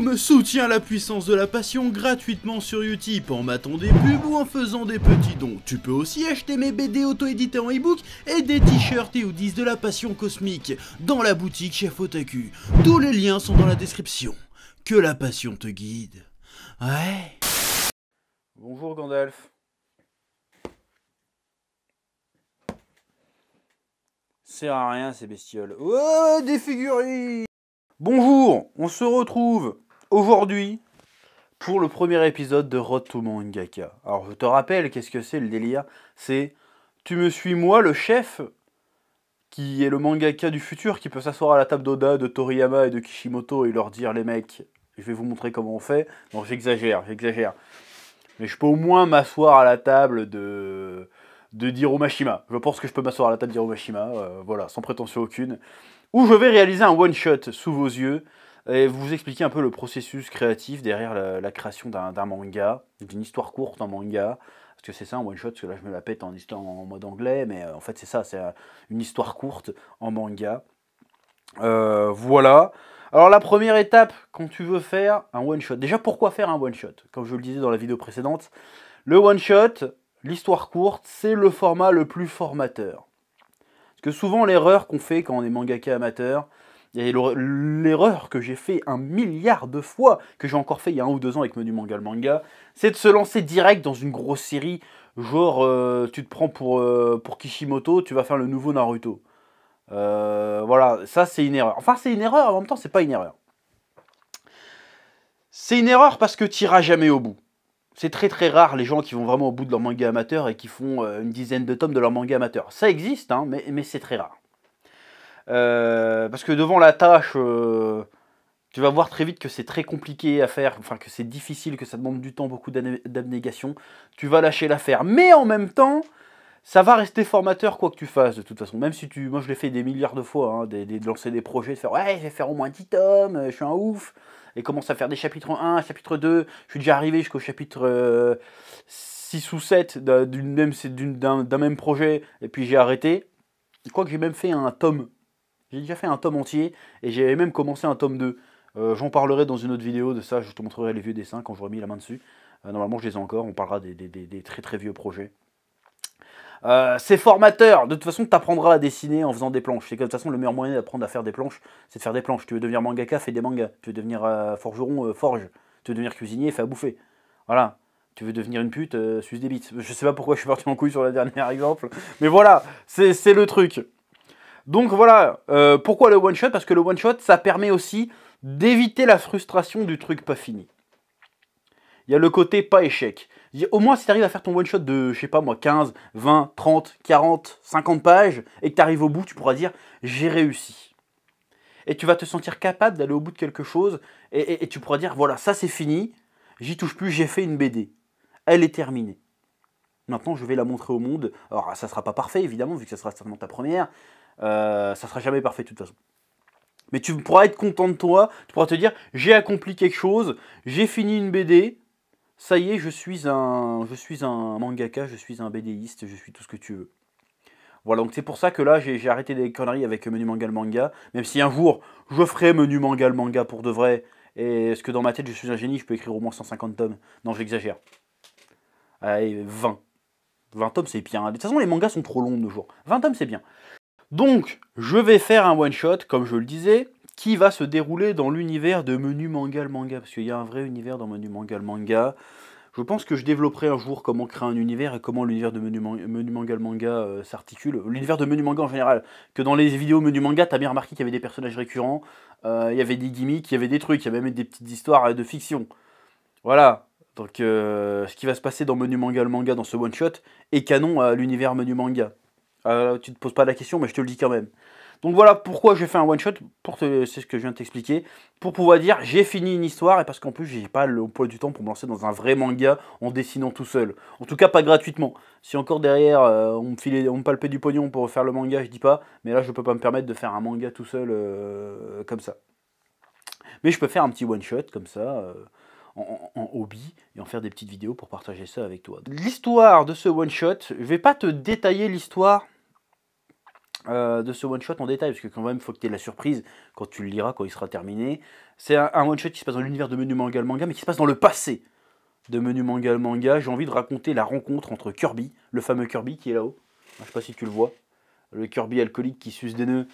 Tom soutient la puissance de la passion gratuitement sur Utip en matant des pubs ou en faisant des petits dons. Tu peux aussi acheter mes BD auto-édités en ebook et des t-shirts et hoodies de la passion cosmique dans la boutique Chef Otaku. Tous les liens sont dans la description. Que la passion te guide. Ouais. Bonjour Gandalf. Sert à rien ces bestioles. Oh, des figurines. Bonjour, on se retrouve aujourd'hui pour le premier épisode de Road to Mangaka. Alors je te rappelle, qu'est-ce que c'est le délire? C'est, tu me suis moi, le chef, qui est le mangaka du futur, qui peut s'asseoir à la table d'Oda, de Toriyama et de Kishimoto et leur dire, les mecs, je vais vous montrer comment on fait. Non, j'exagère. Mais je peux au moins m'asseoir à la table de d'Hiromashima. Je pense que je peux m'asseoir à la table d'Hiromashima, voilà, sans prétention aucune. Où je vais réaliser un one-shot sous vos yeux et vous expliquer un peu le processus créatif derrière la création d'un manga, d'une histoire courte en manga. Parce que c'est ça un one-shot, parce que là je me la pète en mode anglais, mais en fait c'est ça, c'est une histoire courte en manga. Voilà. Alors la première étape, quand tu veux faire un one-shot, déjà pourquoi faire un one-shot? Comme je le disais dans la vidéo précédente, le one-shot, l'histoire courte, c'est le format le plus formateur. Parce que souvent l'erreur qu'on fait quand on est mangaka amateur, et l'erreur que j'ai fait 1 milliard de fois, que j'ai encore fait il y a 1 ou 2 ans avec Menu Manga le manga, c'est de se lancer direct dans une grosse série, genre tu te prends pour Kishimoto, tu vas faire le nouveau Naruto. Voilà, ça c'est une erreur. Enfin c'est une erreur, en même temps c'est pas une erreur. C'est une erreur parce que tu n'iras jamais au bout. C'est très très rare les gens qui vont vraiment au bout de leur manga amateur et qui font une dizaine de tomes de leur manga amateur. Ça existe, hein, mais c'est très rare. Parce que devant la tâche, tu vas voir très vite que c'est très compliqué à faire, enfin que c'est difficile, que ça demande du temps, beaucoup d'abnégation. Tu vas lâcher l'affaire. Mais en même temps, ça va rester formateur quoi que tu fasses de toute façon. Même si moi je l'ai fait des milliards de fois, hein, de lancer des projets, de faire ouais je vais faire au moins 10 tomes, je suis un ouf. Et commence à faire des chapitres 1, chapitre 2. Je suis déjà arrivé jusqu'au chapitre 6 ou 7 d'un même projet. Et puis j'ai arrêté. Je crois que j'ai même fait un tome. J'ai déjà fait un tome entier. Et j'ai même commencé un tome 2. J'en parlerai dans une autre vidéo de ça. Je te montrerai les vieux dessins quand j'aurai mis la main dessus. Normalement je les ai encore. On parlera des très très vieux projets. C'est formateur. De toute façon, tu apprendras à dessiner en faisant des planches. C'est que de toute façon, le meilleur moyen d'apprendre à faire des planches, c'est de faire des planches. Tu veux devenir mangaka, fais des mangas. Tu veux devenir forgeron, forge. Tu veux devenir cuisinier, fais à bouffer. Voilà. Tu veux devenir une pute, suce des bites. Je sais pas pourquoi je suis parti en couille sur le dernier exemple. Mais voilà, c'est le truc. Donc voilà, pourquoi le one-shot? Parce que le one-shot, ça permet aussi d'éviter la frustration du truc pas fini. Il y a le côté pas échec. Au moins, si tu arrives à faire ton one-shot de, je sais pas moi, 15, 20, 30, 40, 50 pages, et que tu arrives au bout, tu pourras dire « j'ai réussi ». Et tu vas te sentir capable d'aller au bout de quelque chose, et tu pourras dire « voilà, ça c'est fini, j'y touche plus, j'ai fait une BD. Elle est terminée. Maintenant, je vais la montrer au monde. » Alors, ça sera pas parfait, évidemment, vu que ça sera certainement ta première. Ça sera jamais parfait de toute façon. Mais tu pourras être content de toi, tu pourras te dire « j'ai accompli quelque chose, j'ai fini une BD ». Ça y est, je suis un mangaka, je suis un BDiste, je suis tout ce que tu veux. Voilà, donc c'est pour ça que là, j'ai arrêté des conneries avec Menu Manga le manga. Même si un jour, je ferai Menu Manga le manga pour de vrai. Et est-ce que dans ma tête, je suis un génie, je peux écrire au moins 150 tomes. Non, j'exagère. Allez, 20. 20 tomes, c'est bien. De toute façon, les mangas sont trop longs de nos jours. 20 tomes, c'est bien. Donc, je vais faire un one-shot, comme je le disais, qui va se dérouler dans l'univers de Menu Manga le manga, parce qu'il y a un vrai univers dans Menu Manga le manga. Je pense que je développerai un jour comment créer un univers et comment l'univers de Menu Manga le manga s'articule. L'univers de Menu Manga en général, que dans les vidéos Menu Manga, t'as bien remarqué qu'il y avait des personnages récurrents, il y avait des gimmicks, il y avait des trucs, il y avait même des petites histoires de fiction. Voilà, donc ce qui va se passer dans Menu Manga le manga dans ce one-shot est canon à l'univers Menu Manga. Tu te poses pas la question, mais je te le dis quand même. Donc voilà pourquoi j'ai fait un one-shot, c'est ce que je viens de t'expliquer, pour pouvoir dire j'ai fini une histoire, et parce qu'en plus j'ai pas le poids du temps pour me lancer dans un vrai manga en dessinant tout seul. En tout cas pas gratuitement. Si encore derrière on me palpait du pognon pour faire le manga, je dis pas, mais là je peux pas me permettre de faire un manga tout seul comme ça. Mais je peux faire un petit one-shot comme ça, en hobby, et en faire des petites vidéos pour partager ça avec toi. L'histoire de ce one-shot, je vais pas te détailler l'histoire de ce one-shot en détail, parce que quand même, il faut que tu aies la surprise quand tu le liras, quand il sera terminé. C'est un one-shot qui se passe dans l'univers de Menu Manga le Manga, mais qui se passe dans le passé de Menu Manga le Manga. J'ai envie de raconter la rencontre entre Kirby, le fameux Kirby qui est là-haut. Je sais pas si tu le vois. Le Kirby alcoolique qui suce des nœuds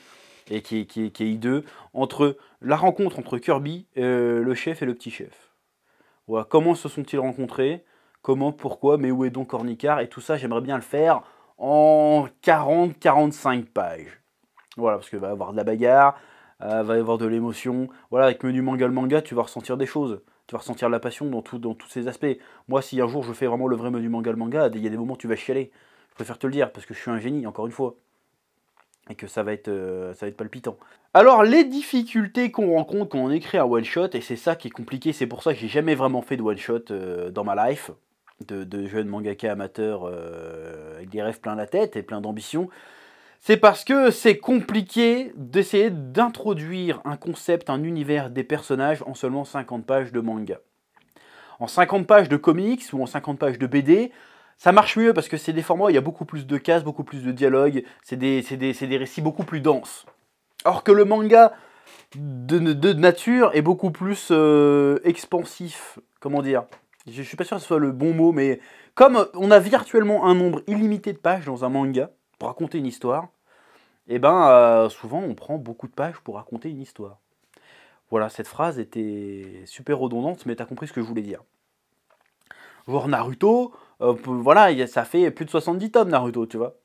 et qui est hideux. Entre la rencontre entre Kirby, le chef et le petit chef. Voilà, comment se sont-ils rencontrés? Comment, pourquoi, mais où est donc Ornicar? Et tout ça, j'aimerais bien le faire en 40-45 pages. Voilà, parce qu'il va y avoir de la bagarre, va y avoir de l'émotion. Voilà, avec Menu Manga le Manga, tu vas ressentir des choses. Tu vas ressentir la passion dans tous ces aspects. Moi, si un jour je fais vraiment le vrai Menu Manga le Manga, il y a des moments où tu vas chialer. Je préfère te le dire, parce que je suis un génie, encore une fois. Et que ça va être palpitant. Alors, les difficultés qu'on rencontre quand on écrit un one-shot, et c'est ça qui est compliqué, c'est pour ça que j'ai jamais vraiment fait de one-shot dans ma life, de jeune mangaka amateur avec des rêves plein la tête et plein d'ambition, c'est parce que c'est compliqué d'essayer d'introduire un concept, un univers, des personnages en seulement 50 pages de manga. En 50 pages de comics ou en 50 pages de BD, ça marche mieux parce que c'est des formats où il y a beaucoup plus de cases, beaucoup plus de dialogues, c'est des récits beaucoup plus denses. Or que le manga de nature est beaucoup plus expansif, comment dire, je suis pas sûr que ce soit le bon mot, mais comme on a virtuellement un nombre illimité de pages dans un manga pour raconter une histoire, et ben souvent on prend beaucoup de pages pour raconter une histoire. Voilà, cette phrase était super redondante, mais t'as compris ce que je voulais dire. Genre Naruto, voilà, ça fait plus de 70 tomes Naruto, tu vois.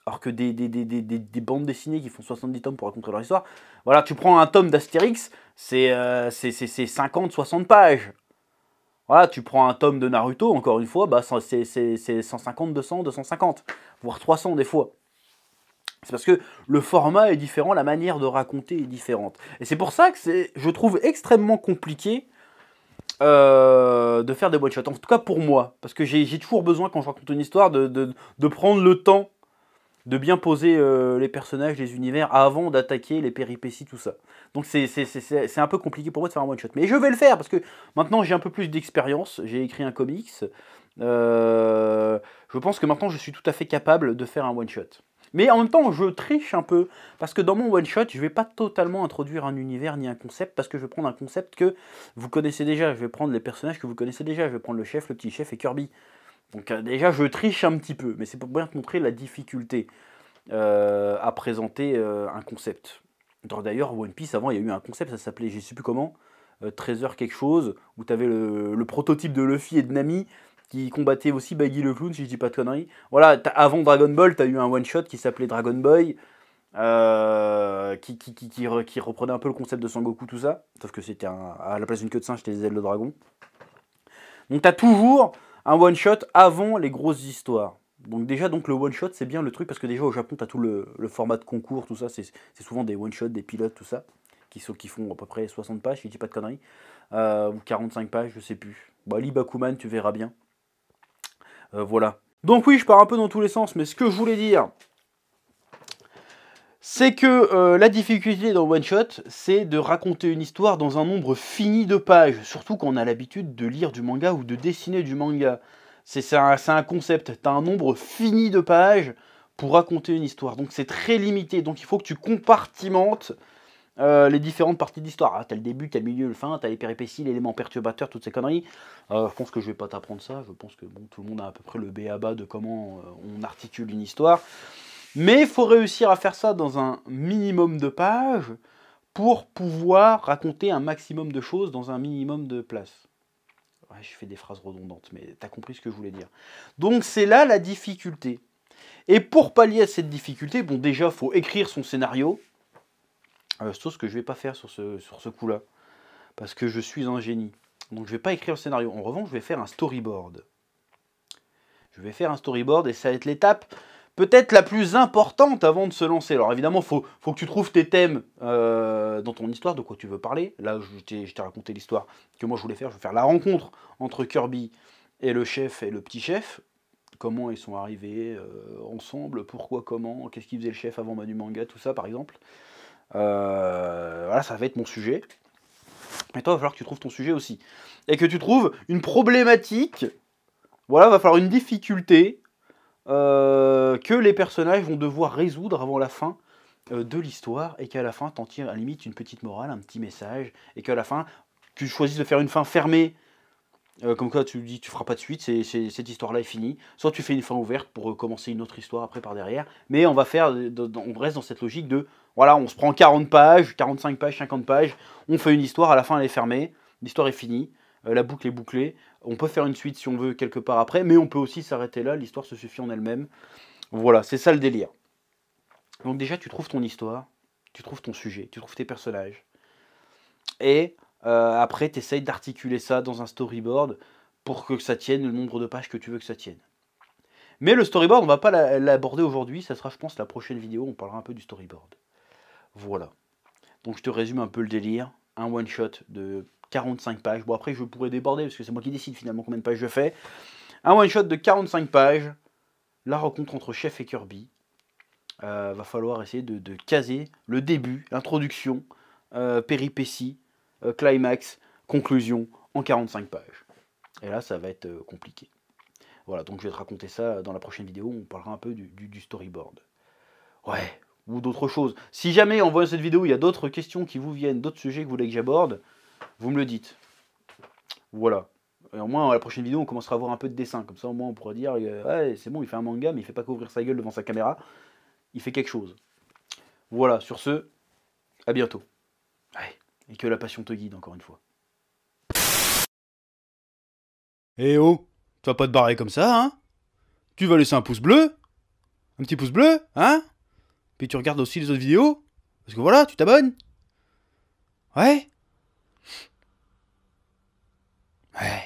Alors que des bandes dessinées qui font 70 tomes pour raconter leur histoire, voilà, tu prends un tome d'Astérix, c'est 50-60 pages. Voilà, tu prends un tome de Naruto, encore une fois, bah, c'est 150, 200, 250, voire 300 des fois. C'est parce que le format est différent, la manière de raconter est différente. Et c'est pour ça que je trouve extrêmement compliqué de faire des one-shots. En tout cas pour moi, parce que j'ai toujours besoin, quand je raconte une histoire, de prendre le temps de bien poser les personnages, les univers, avant d'attaquer les péripéties, tout ça. Donc c'est un peu compliqué pour moi de faire un one-shot. Mais je vais le faire, parce que maintenant j'ai un peu plus d'expérience, j'ai écrit un comics. Je pense que maintenant je suis tout à fait capable de faire un one-shot. Mais en même temps, je triche un peu, parce que dans mon one-shot, je ne vais pas totalement introduire un univers ni un concept, parce que je vais prendre un concept que vous connaissez déjà. Je vais prendre les personnages que vous connaissez déjà. Je vais prendre le chef, le petit chef et Kirby. Donc déjà, je triche un petit peu, mais c'est pour bien te montrer la difficulté à présenter un concept. D'ailleurs, One Piece, avant, il y a eu un concept, ça s'appelait, je ne sais plus comment, Treasure quelque chose, où tu avais le prototype de Luffy et de Nami, qui combattait aussi Baggy le Clown, si je dis pas de conneries. Voilà, avant Dragon Ball, tu as eu un one-shot qui s'appelait Dragon Boy, qui reprenait un peu le concept de Sangoku, tout ça, sauf que c'était à la place d'une queue de singe, c'était des ailes de dragon. Donc tu as toujours un one-shot avant les grosses histoires. Donc déjà, le one-shot, c'est bien le truc, parce que déjà au Japon, tu as tout le format de concours, tout ça, c'est souvent des one-shots, des pilotes, tout ça, qui font à peu près 60 pages, si je dis pas de conneries, ou 45 pages, je sais plus. Bah, lis Bakuman, tu verras bien. Voilà. Donc oui, je pars un peu dans tous les sens, mais ce que je voulais dire, c'est que la difficulté dans One Shot, c'est de raconter une histoire dans un nombre fini de pages, surtout quand on a l'habitude de lire du manga ou de dessiner du manga. C'est un concept, tu as un nombre fini de pages pour raconter une histoire, donc c'est très limité, donc il faut que tu compartimentes les différentes parties de l'histoire. Ah, t'as le début, t'as le milieu, le fin, t'as les péripéties, l'élément perturbateur, toutes ces conneries. Je pense que je vais pas t'apprendre ça, je pense que bon, tout le monde a à peu près le b.a.-ba de comment on articule une histoire. Mais il faut réussir à faire ça dans un minimum de pages pour pouvoir raconter un maximum de choses dans un minimum de place. Ouais, je fais des phrases redondantes, mais t'as compris ce que je voulais dire. Donc c'est là la difficulté. Et pour pallier à cette difficulté, bon déjà, il faut écrire son scénario. Sauf ce que je ne vais pas faire sur ce coup-là. Parce que je suis un génie. Donc je ne vais pas écrire le scénario. En revanche, je vais faire un storyboard. Je vais faire un storyboard et ça va être l'étape peut-être la plus importante avant de se lancer. Alors évidemment, il faut que tu trouves tes thèmes dans ton histoire, de quoi tu veux parler. Là, je t'ai raconté l'histoire que moi je voulais faire. Je vais faire la rencontre entre Kirby et le chef et le petit chef. Comment ils sont arrivés ensemble, pourquoi, comment, qu'est-ce qu'il faisait le chef avant Manu Manga, tout ça par exemple. Voilà, ça va être mon sujet. Et toi, il va falloir que tu trouves ton sujet aussi. Et que tu trouves une problématique. Voilà, il va falloir une difficulté que les personnages vont devoir résoudre avant la fin de l'histoire et qu'à la fin, t'en tires à la limite une petite morale, un petit message, et qu'à la fin, tu choisisses de faire une fin fermée, comme quoi tu dis tu feras pas de suite, cette histoire-là est finie. Soit tu fais une fin ouverte pour commencer une autre histoire après par derrière, mais on va faire, on reste dans cette logique de, voilà, on se prend 40 pages, 45 pages, 50 pages, on fait une histoire, à la fin elle est fermée, l'histoire est finie, la boucle est bouclée, on peut faire une suite si on veut quelque part après, mais on peut aussi s'arrêter là, l'histoire se suffit en elle-même. Voilà, c'est ça le délire. Donc déjà tu trouves ton histoire, tu trouves ton sujet, tu trouves tes personnages, et après tu essayes d'articuler ça dans un storyboard pour que ça tienne le nombre de pages que tu veux que ça tienne. Mais le storyboard, on va pas l'aborder aujourd'hui, ça sera je pense la prochaine vidéo, on parlera un peu du storyboard. Voilà. Donc je te résume un peu le délire, un one shot de 45 pages, bon après je pourrais déborder parce que c'est moi qui décide finalement combien de pages je fais. Un one shot de 45 pages, la rencontre entre Chef et Kirby. Va falloir essayer de caser le début, l'introduction, péripéties, climax, conclusion en 45 pages. Et là, ça va être compliqué. Voilà, donc je vais te raconter ça dans la prochaine vidéo, on parlera un peu du storyboard. Ouais, ou d'autres choses. Si jamais en voyant cette vidéo, il y a d'autres questions qui vous viennent, d'autres sujets que vous voulez que j'aborde, vous me le dites. Voilà. Et au moins, à la prochaine vidéo, on commencera à voir un peu de dessin. Comme ça, au moins, on pourra dire, ouais, c'est bon, il fait un manga, mais il fait pas qu'ouvrir sa gueule devant sa caméra. Il fait quelque chose. Voilà, sur ce, à bientôt. Ouais, et que la passion te guide, encore une fois. Eh oh, tu vas pas te barrer comme ça, hein? Tu vas laisser un pouce bleu? Un petit pouce bleu, hein? Puis tu regardes aussi les autres vidéos? Parce que voilà, tu t'abonnes? Ouais? Ouais.